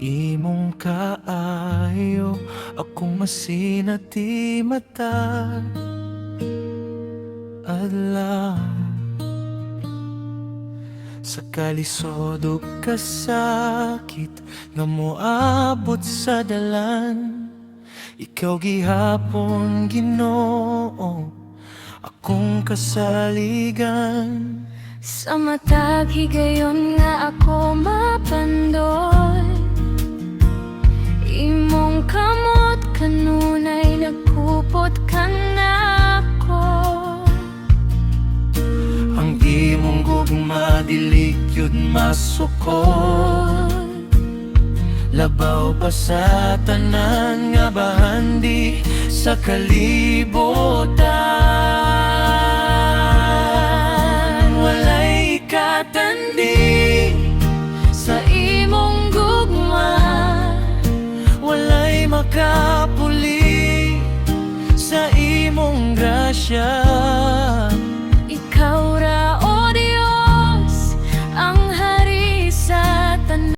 Imong kaayo akong masinati mata adlaw sa kalisod ug kasakit nga moabot sa dalan. Ikaw gihapon Ginoo akong kasaligan. Sa matag higayon nga ako mapandoy, imong kamot kanunay nagkupot ka na ako. Ang imong gugma dili gyud masukod, labaw pa sa tanan nga bahandi sa kalibutan. Walay ikatandi Sa imong gugma, walay makapuli sa imong grasya.